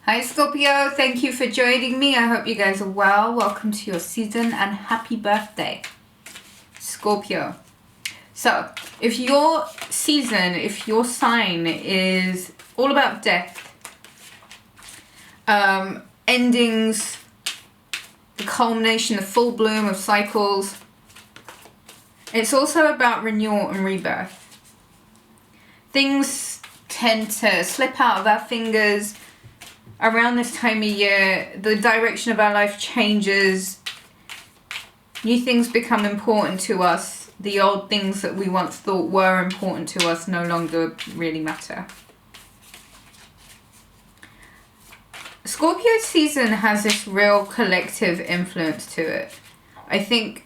Hi Scorpio, thank you for joining me. I hope you guys are well. Welcome to your season and happy birthday, Scorpio. So, if your season, if your sign is all about death, endings, the culmination, the full bloom of cycles, it's also about renewal and rebirth. Things tend to slip out of our fingers. Around this time of year, the direction of our life changes. New things become important to us. The old things that we once thought were important to us no longer really matter. Scorpio season has this real collective influence to it. I think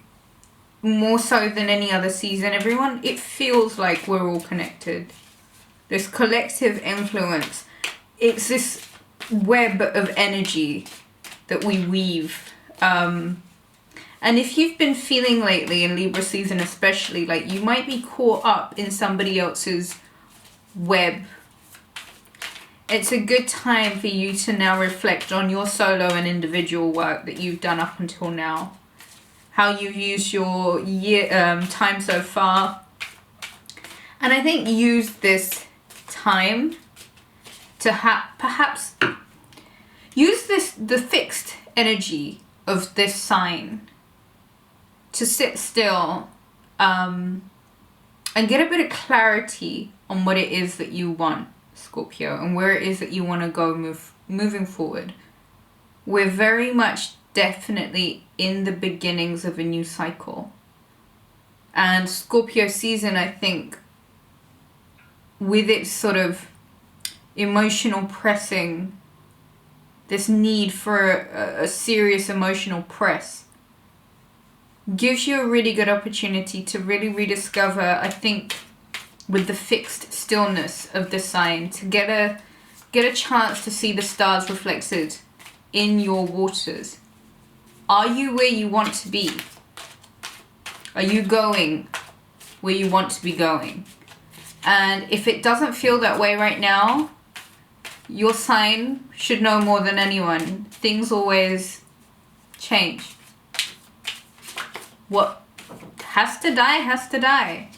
more so than any other season, it feels like we're all connected. This collective influence, it's this web of energy that we weave. And if you've been feeling lately in Libra season especially, like you might be caught up in somebody else's web, it's a good time for you to now reflect on your solo and individual work that you've done up until now, how you've used your time so far. And I think use this time to perhaps use the fixed energy of this sign to sit still and get a bit of clarity on what it is that you want, Scorpio, and where it is that you want to go moving forward. We're very much definitely in the beginnings of a new cycle. And Scorpio season, I think, with its sort of emotional pressing, this need for a serious emotional press, gives you a really good opportunity to really rediscover, I think, with the fixed stillness of the sign, to get a chance to see the stars reflected in your waters. Are you where you want to be? Are you going where you want to be going? And if it doesn't feel that way right now, your sign should know more than anyone. Things always change. What has to die,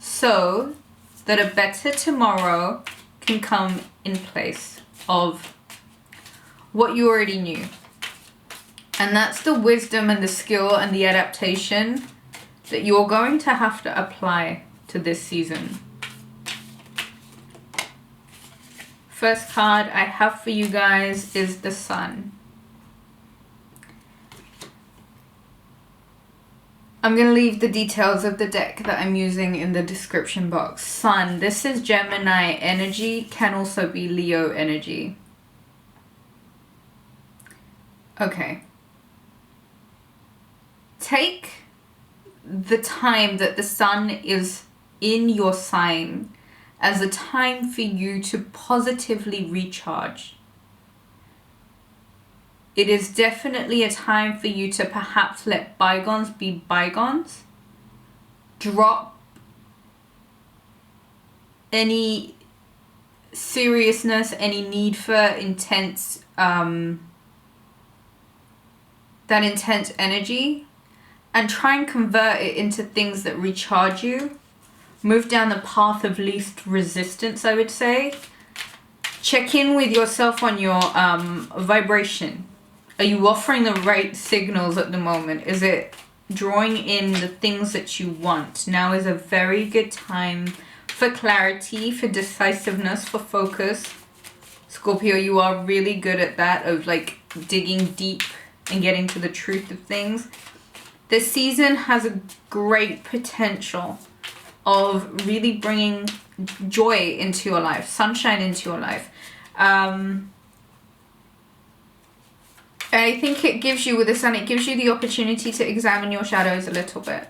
so that a better tomorrow can come in place of what you already knew. And that's the wisdom and the skill and the adaptation that you're going to have to apply to this season. First card I have for you guys is the Sun. I'm going to leave the details of the deck that I'm using in the description box. Sun, this is Gemini energy, can also be Leo energy. Okay. Take the time that the Sun is in your sign as a time for you to positively recharge. It is definitely a time for you to perhaps let bygones be bygones. Drop any seriousness, any need for intense, that intense energy, and try and convert it into things that recharge you. Move down the path of least resistance, I would say. Check in with yourself on your vibration. Are you offering the right signals at the moment? Is it drawing in the things that you want? Now is a very good time for clarity, for decisiveness, for focus. Scorpio, you are really good at that, of like digging deep and getting to the truth of things. This season has a great potential of really bringing joy into your life, sunshine into your life. I think it gives you, with the Sun, it gives you the opportunity to examine your shadows a little bit.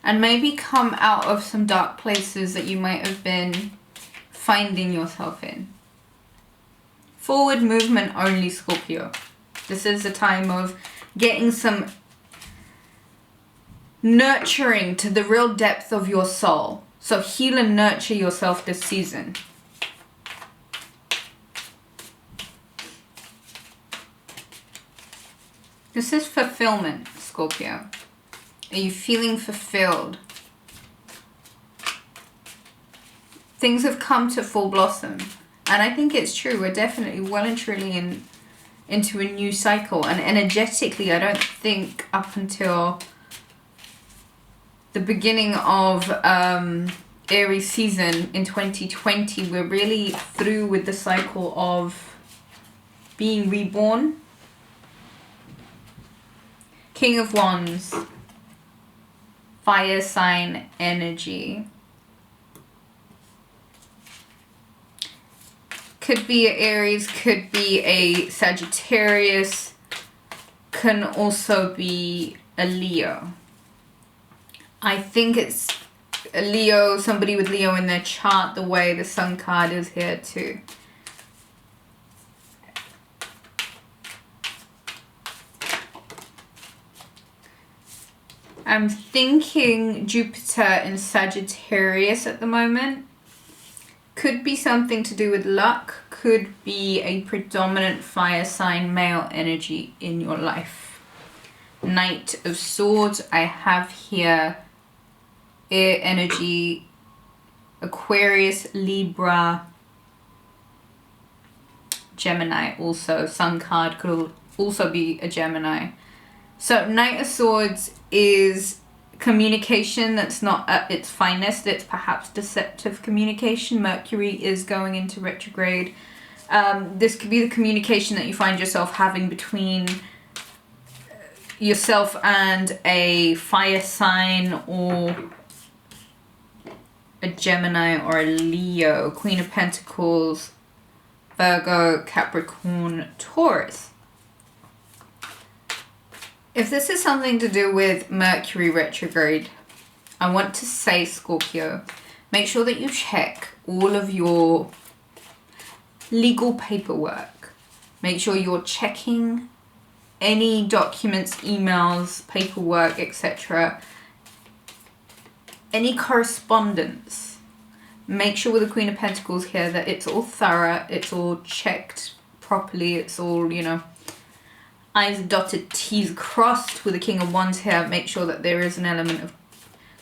And maybe come out of some dark places that you might have been finding yourself in. Forward movement only, Scorpio. This is a time of getting some nurturing to the real depth of your soul. So heal and nurture yourself this season. This is fulfillment, Scorpio. Are you feeling fulfilled? Things have come to full blossom. And I think it's true. We're definitely well and truly into a new cycle. And energetically, I don't think up until the beginning of Aries season in 2020, we're really through with the cycle of being reborn. King of Wands, fire sign energy. Could be an Aries, could be a Sagittarius, can also be a Leo. I think it's a Leo, somebody with Leo in their chart, the way the Sun card is here too. I'm thinking Jupiter in Sagittarius at the moment. Could be something to do with luck. Could be a predominant fire sign male energy in your life. Knight of Swords. I have here air energy. Aquarius, Libra, Gemini also. Sun card could also be a Gemini. So Knight of Swords is communication that's not at its finest. It's perhaps deceptive communication. Mercury is going into retrograde. This could be the communication that you find yourself having between yourself and a fire sign or a Gemini or a Leo. Queen of Pentacles, Virgo, Capricorn, Taurus. If this is something to do with Mercury retrograde, I want to say, Scorpio, make sure that you check all of your legal paperwork. Make sure you're checking any documents, emails, paperwork, etc. Any correspondence. Make sure with the Queen of Pentacles here that it's all thorough, it's all checked properly, it's all, you know, I's dotted, T's crossed. With the King of Wands here, make sure that there is an element of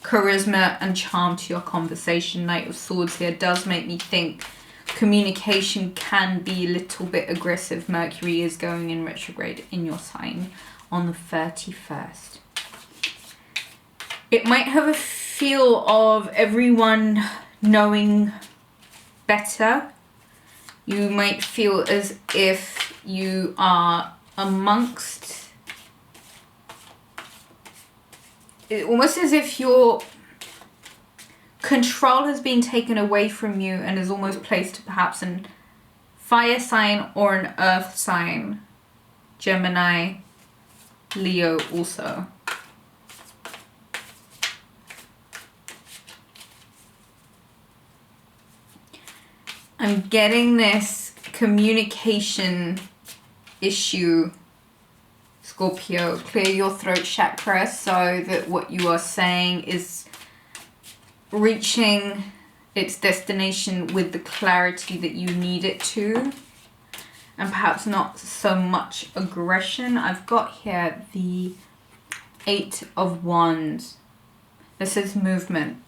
charisma and charm to your conversation. Knight of Swords here does make me think communication can be a little bit aggressive. Mercury is going in retrograde in your sign on the 31st. It might have a feel of everyone knowing better. You might feel as if you are amongst, almost as if your control has been taken away from you and is almost placed to perhaps an fire sign or an earth sign. Gemini, Leo also. I'm getting this communication issue, Scorpio. Clear your throat chakra so that what you are saying is reaching its destination with the clarity that you need it to, and perhaps not so much aggression. I've got here the 8 of Wands. This is movement.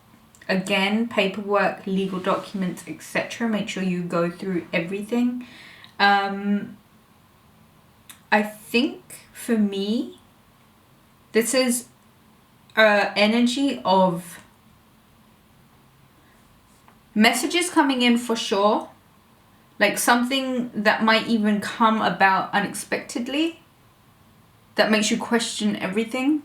Again, paperwork, legal documents, etc. Make sure you go through everything. I think for me, this is energy of messages coming in for sure. Like something that might even come about unexpectedly that makes you question everything.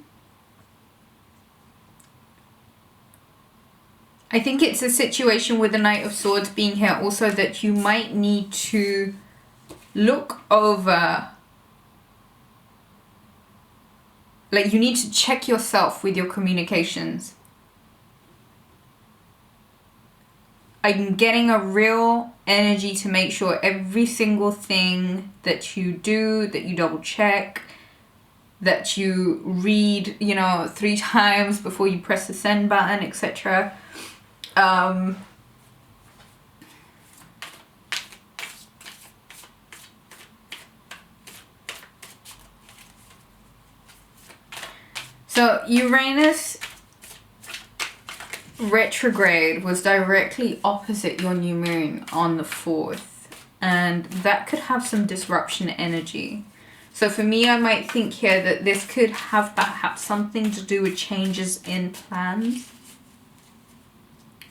I think it's a situation with the Knight of Swords being here also that you might need to look over. Like you need to check yourself with your communications. I'm getting a real energy to make sure every single thing that you do, that you double check, that you read, you know, 3 times before you press the send button, etc. So Uranus retrograde was directly opposite your new moon on the 4th. And that could have some disruption energy. So for me, I might think here that this could have perhaps something to do with changes in plans.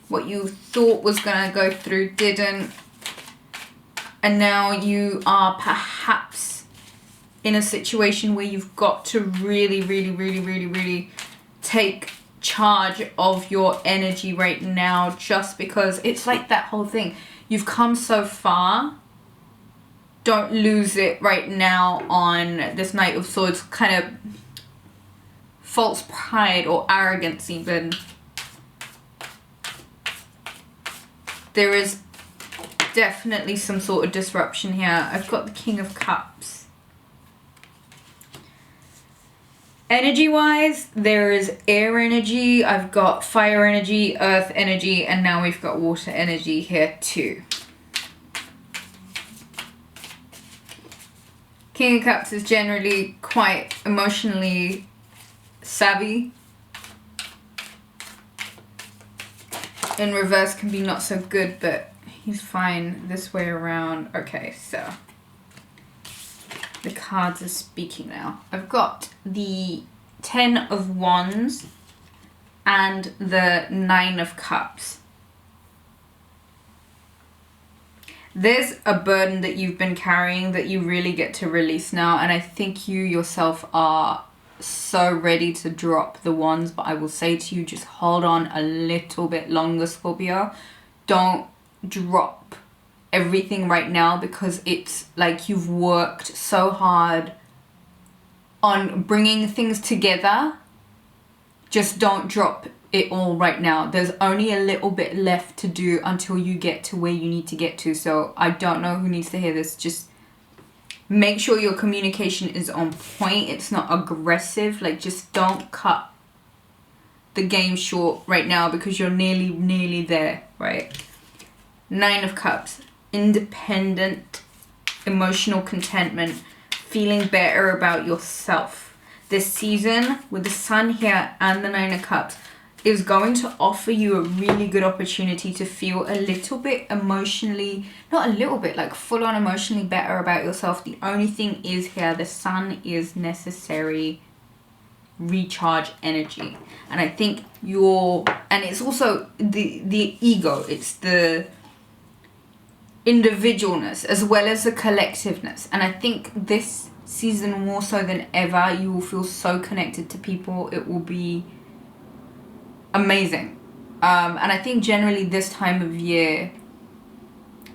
What you thought was going to go through didn't. And now you are perhaps in a situation where you've got to really take charge of your energy right now, just because it's like that whole thing. You've come so far. Don't lose it right now on this Knight of Swords, kind of false pride or arrogance even. There is definitely some sort of disruption here. I've got the King of Cups. Energy-wise, there is air energy. I've got fire energy, earth energy, and now we've got water energy here too. King of Cups is generally quite emotionally savvy. In reverse can be not so good, but he's fine this way around. Okay, so the cards are speaking now. I've got the 10 of Wands and the 9 of Cups. There's a burden that you've been carrying that you really get to release now, and I think you yourself are so ready to drop the wands, but I will say to you, just hold on a little bit longer, Scorpio. Don't drop everything right now, because it's like you've worked so hard on bringing things together. Just don't drop it all right now. There's only a little bit left to do until you get to where you need to get to. So I don't know who needs to hear this. Just make sure your communication is on point. It's not aggressive. Like, just don't cut the game short right now, because you're nearly there, right? 9 of Cups. Independent, emotional contentment, feeling better about yourself. This season with the Sun here and the 9 of Cups is going to offer you a really good opportunity to feel a little bit emotionally, not a little bit, like full on emotionally better about yourself. The only thing is here, the Sun is necessary recharge energy. And I think and it's also the ego, it's the individualness as well as the collectiveness. And I think this season more so than ever, you will feel so connected to people. It will be amazing. And I think generally this time of year,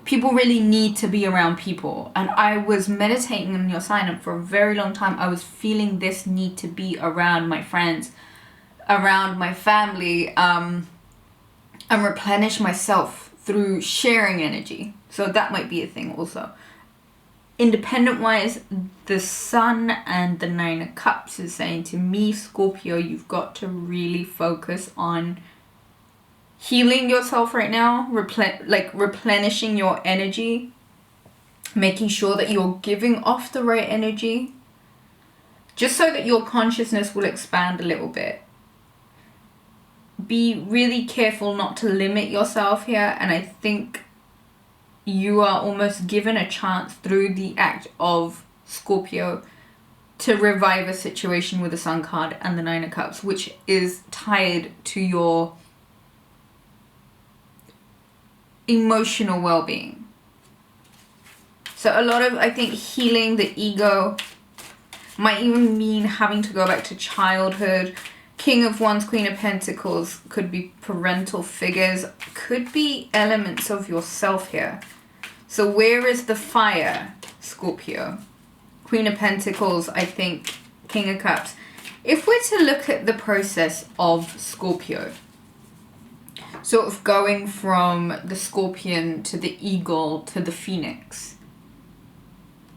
people really need to be around people. And I was meditating on your sign, and for a very long time I was feeling this need to be around my friends, around my family, and replenish myself through sharing energy. So that might be a thing also. Independent wise, the Sun and the 9 of Cups is saying to me, Scorpio, you've got to really focus on healing yourself right now, replenishing your energy, making sure that you're giving off the right energy, just so that your consciousness will expand a little bit. Be really careful not to limit yourself here, and I think you are almost given a chance through the act of Scorpio to revive a situation with the Sun card and the 9 of Cups, which is tied to your emotional well-being. So a lot of, I think, healing the ego might even mean having to go back to childhood. King of Wands, Queen of Pentacles could be parental figures, could be elements of yourself here. So where is the fire, Scorpio? Queen of Pentacles, I think, King of Cups. If we're to look at the process of Scorpio, sort of going from the scorpion to the eagle to the phoenix.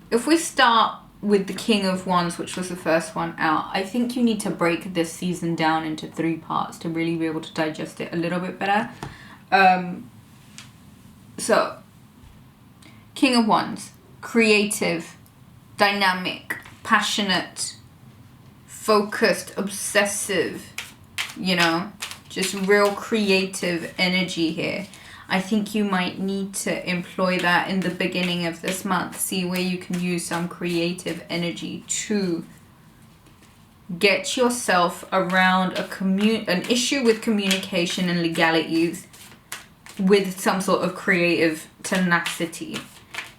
If we start with the King of Wands, which was the first one out, I think you need to break this season down into 3 parts to really be able to digest it a little bit better. So, King of Wands, creative, dynamic, passionate, focused, obsessive, you know, just real creative energy here. I think you might need to employ that in the beginning of this month. See where you can use some creative energy to get yourself around an issue with communication and legalities with some sort of creative tenacity.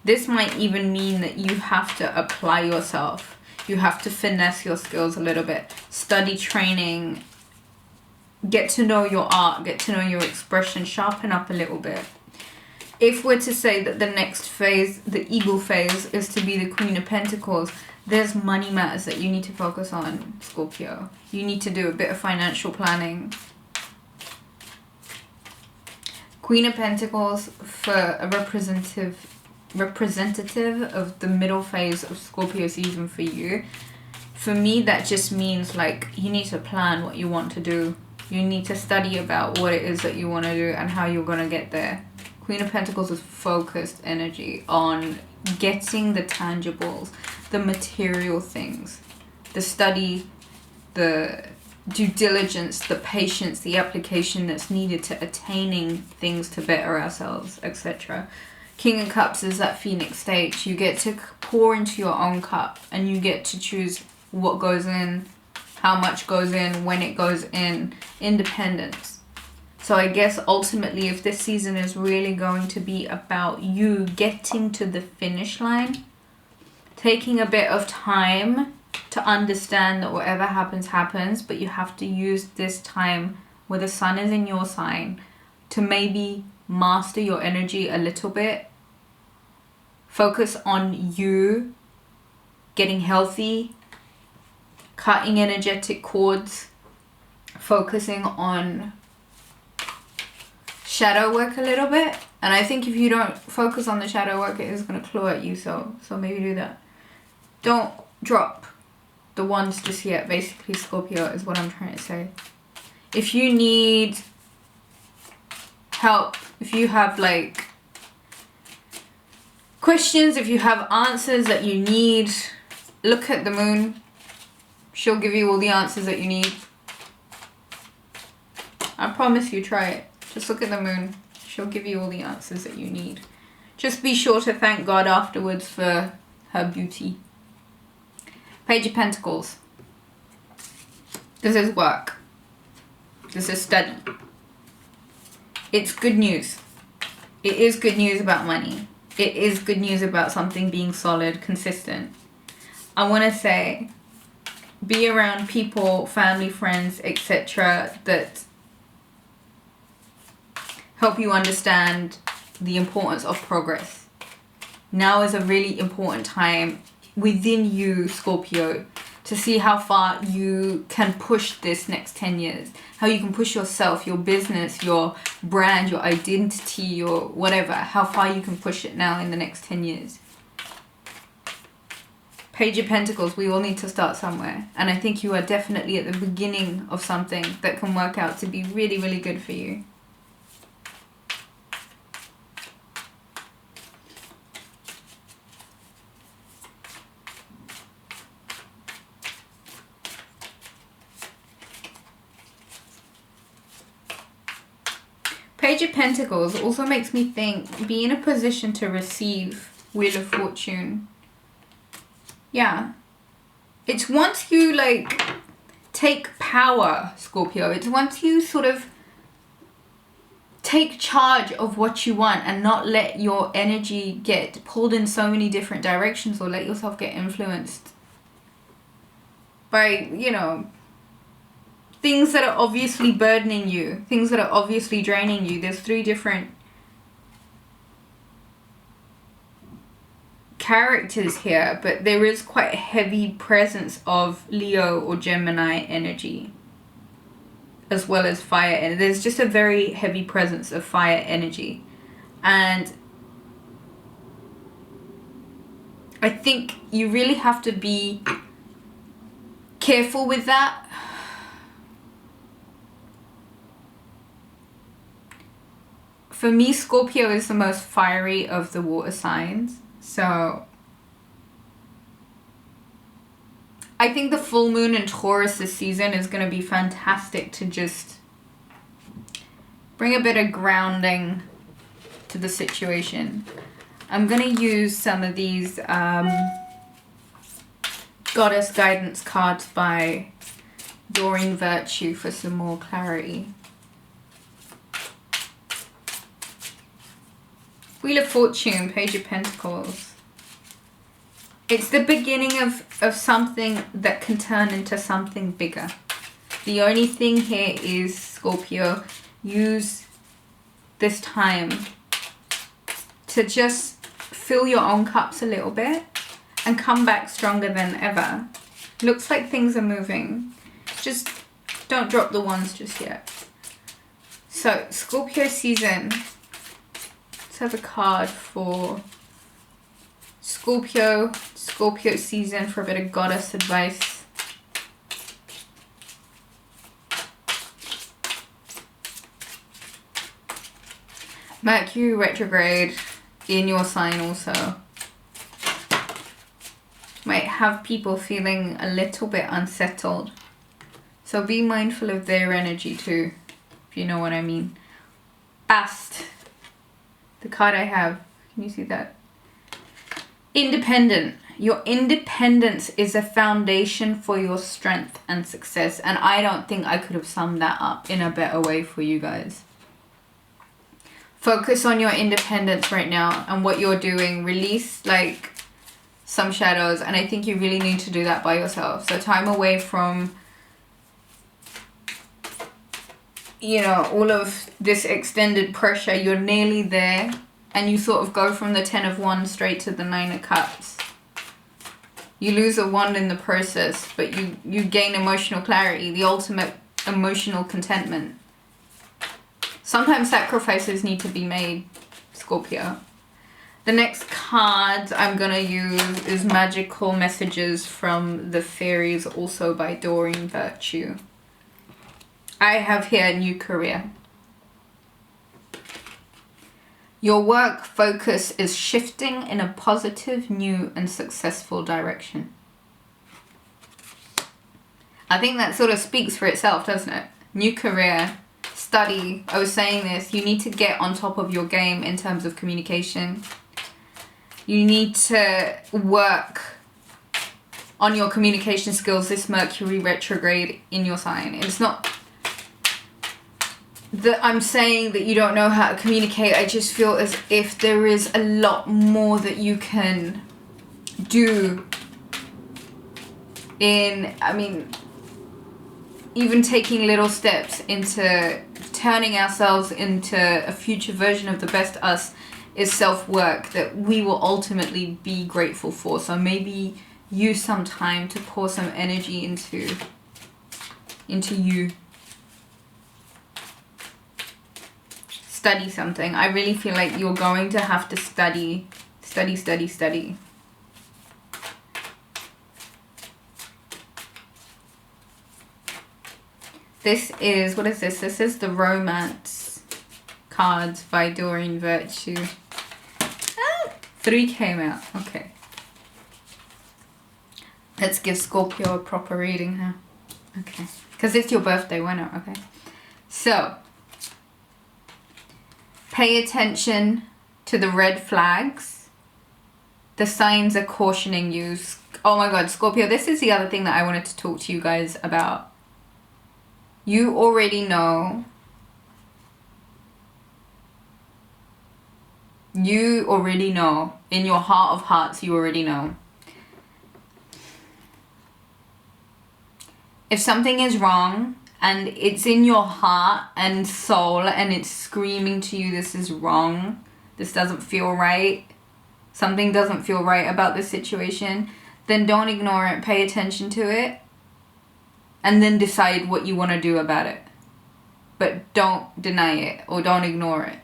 This might even mean that you have to apply yourself. You have to finesse your skills a little bit. Study training. Get to know your art. Get to know your expression. Sharpen up a little bit. If we're to say that the next phase, the eagle phase, is to be the Queen of Pentacles, there's money matters that you need to focus on, Scorpio. You need to do a bit of financial planning. Queen of Pentacles for a representative of the middle phase of Scorpio season for you. For me, that just means like you need to plan what you want to do. You need to study about what it is that you want to do and how you're going to get there. Queen of Pentacles is focused energy on getting the tangibles, the material things, the study, the due diligence, the patience, the application that's needed to attaining things to better ourselves, etc. King of Cups is that Phoenix state. You get to pour into your own cup and you get to choose what goes in, how much goes in, when it goes in. Independence. So I guess ultimately if this season is really going to be about you getting to the finish line, taking a bit of time to understand that whatever happens, happens, but you have to use this time where the sun is in your sign to maybe master your energy a little bit. Focus on you getting healthy, cutting energetic cords, focusing on shadow work a little bit. And I think if you don't focus on the shadow work, it is going to claw at you. So maybe do that. Don't drop the wands just yet. Basically, Scorpio is what I'm trying to say. If you need help, if you have like questions, if you have answers that you need, look at the moon. She'll give you all the answers that you need. I promise you, try it. Just look at the moon. She'll give you all the answers that you need. Just be sure to thank God afterwards for her beauty. Page of Pentacles. This is work. This is study. It's good news. It is good news about money. It is good news about something being solid, consistent. I want to say, be around people, family, friends, etc. that help you understand the importance of progress. Now is a really important time within you, Scorpio, to see how far you can push this next 10 years. How you can push yourself, your business, your brand, your identity, your whatever. How far you can push it now in the next 10 years. Page of Pentacles, we all need to start somewhere. And I think you are definitely at the beginning of something that can work out to be really, really good for you. Page of Pentacles also makes me think, be in a position to receive Wheel of Fortune. Yeah. It's once you like take power, Scorpio. It's once you sort of take charge of what you want and not let your energy get pulled in so many different directions or let yourself get influenced by, you know, things that are obviously burdening you, things that are obviously draining you. There's 3 different characters here, but there is quite a heavy presence of Leo or Gemini energy, as well as fire energy. There's just a very heavy presence of fire energy. And I think you really have to be careful with that. For me, Scorpio is the most fiery of the water signs. So I think the full moon in Taurus this season is going to be fantastic to just bring a bit of grounding to the situation. I'm going to use some of these Goddess Guidance cards by Doreen Virtue for some more clarity. Wheel of Fortune, Page of Pentacles. It's the beginning of something that can turn into something bigger. The only thing here is, Scorpio, use this time to just fill your own cups a little bit and come back stronger than ever. Looks like things are moving. Just don't drop the ones just yet. So, Scorpio season. Let's have a card for Scorpio season for a bit of goddess advice. Mercury retrograde in your sign also might have people feeling a little bit unsettled. So be mindful of their energy too, if you know what I mean. Bast. The card I have, can you see that? Independent. Your independence is a foundation for your strength and success. And I don't think I could have summed that up in a better way for you guys. Focus on your independence right now and what you're doing. Release like some shadows. And I think you really need to do that by yourself. So time away from, you know, all of this extended pressure. You're nearly there. And you sort of go from the 10 of Wands straight to the 9 of Cups. You lose a wand in the process, but you gain emotional clarity, the ultimate emotional contentment. Sometimes sacrifices need to be made, Scorpio. The next card I'm going to use is Magical Messages from the Fairies, also by Doreen Virtue. I have here New Career. Your work focus is shifting in a positive, new and successful direction. I think that sort of speaks for itself, doesn't it? New career, study. I was saying this, you need to get on top of your game in terms of communication. You need to work on your communication skills this Mercury retrograde in your sign. It's not that I'm saying that you don't know how to communicate. I just feel as if there is a lot more that you can do in, I mean, even taking little steps into turning ourselves into a future version of the best us is self-work that we will ultimately be grateful for. So maybe use some time to pour some energy into you. Study something. I really feel like you're going to have to study. This is, what is this? This is the Romance cards by Doreen Virtue. 3 came out. Okay. Let's give Scorpio a proper reading here. Okay. Because it's your birthday, why not? Okay. So, pay attention to the red flags. The signs are cautioning you. Oh my god, Scorpio, this is the other thing that I wanted to talk to you guys about. You already know. You already know. In your heart of hearts, you already know. If something is wrong and it's in your heart and soul and it's screaming to you, this is wrong, this doesn't feel right, something doesn't feel right about this situation, then don't ignore it. Pay attention to it. And then decide what you want to do about it. But don't deny it or don't ignore it.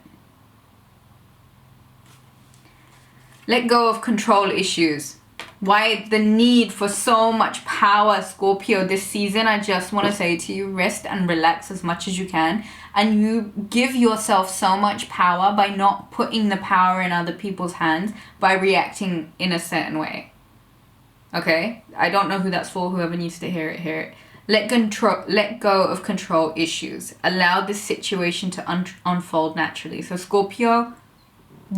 Let go of control issues. Why the need for so much power, Scorpio, this season? I just want to say to you, rest and relax as much as you can. And you give yourself so much power by not putting the power in other people's hands, by reacting in a certain way. Okay? I don't know who that's for. Whoever needs to hear it, hear it. Let go of control issues. Allow this situation to unfold naturally. So Scorpio,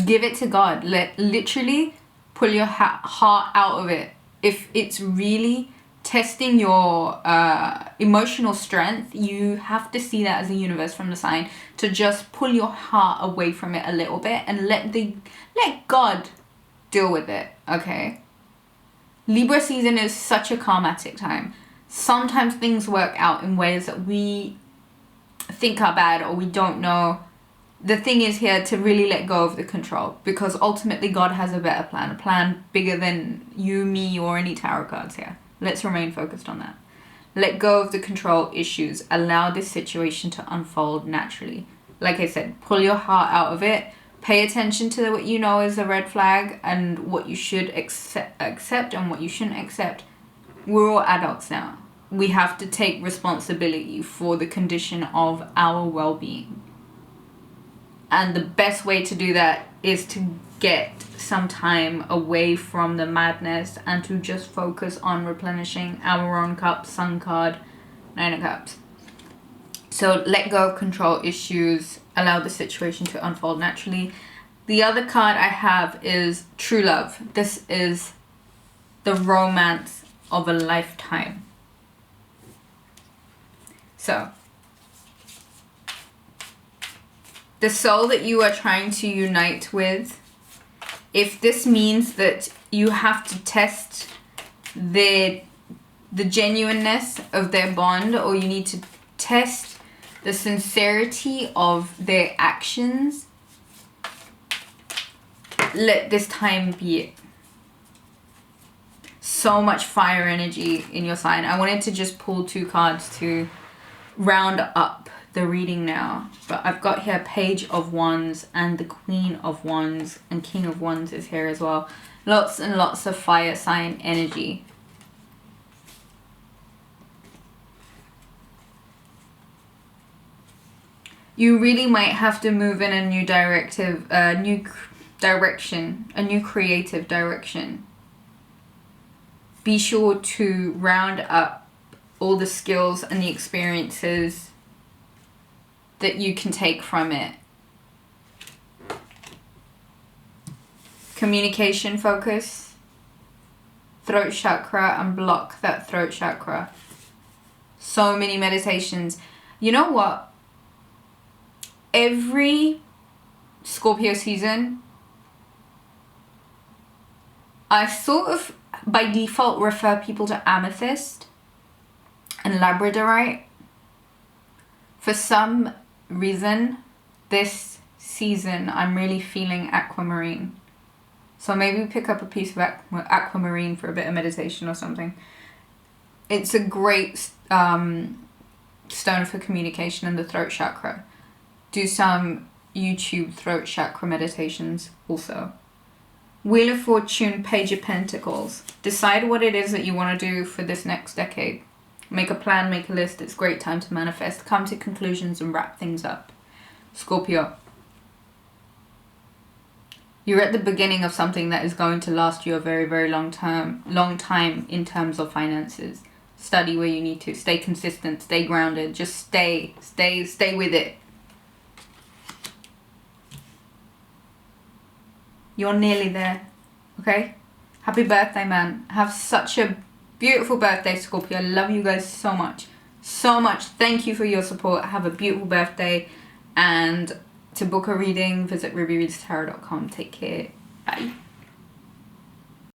give it to God. Literally pull your heart out of it. If it's really testing your emotional strength, you have to see that as a universe from the sign to just pull your heart away from it a little bit and let God deal with it. Okay? Libra season is such a karmatic time. Sometimes things work out in ways that we think are bad or we don't know. The thing is here to really let go of the control, because ultimately God has a better plan, a plan bigger than you, me, or any tarot cards here. Let's remain focused on that. Let go of the control issues. Allow this situation to unfold naturally. Like I said, pull your heart out of it. Pay attention to what you know is a red flag and what you should accept and what you shouldn't accept. We're all adults now. We have to take responsibility for the condition of our well-being. And the best way to do that is to get some time away from the madness and to just focus on replenishing our own cup. Sun card, 9 of Cups. So let go of control issues. Allow the situation to unfold naturally. The other card I have is True Love. This is the romance of a lifetime. So, the soul that you are trying to unite with, if this means that you have to test the genuineness of their bond, or you need to test the sincerity of their actions, let this time be it. So much fire energy in your sign. I wanted to just pull 2 cards to round up the reading now, but I've got here Page of Wands and the Queen of Wands, and King of Wands is here as well. Lots and lots of fire sign energy. You really might have to move in a new direction, a new creative direction. Be sure to round up all the skills and the experiences that you can take from it. Communication focus, throat chakra, and block that throat chakra. So many meditations. You know what? Every Scorpio season, I sort of by default refer people to amethyst and labradorite. For some reason, this season I'm really feeling aquamarine. So maybe pick up a piece of aquamarine for a bit of meditation or something. It's a great stone for communication in the throat chakra. Do some YouTube throat chakra meditations also. Wheel of Fortune, Page of Pentacles. Decide what it is that you want to do for this next decade. Make a plan, make a list. It's a great time to manifest. Come to conclusions and wrap things up. Scorpio. You're at the beginning of something that is going to last you a very, very long time in terms of finances. Study where you need to. Stay consistent. Stay grounded. Just stay with it. You're nearly there. Okay? Happy birthday, man. Have such a beautiful birthday, Scorpio. I love you guys so much. So much. Thank you for your support. Have a beautiful birthday. And to book a reading, visit rubyreadstarot.com. Take care. Bye.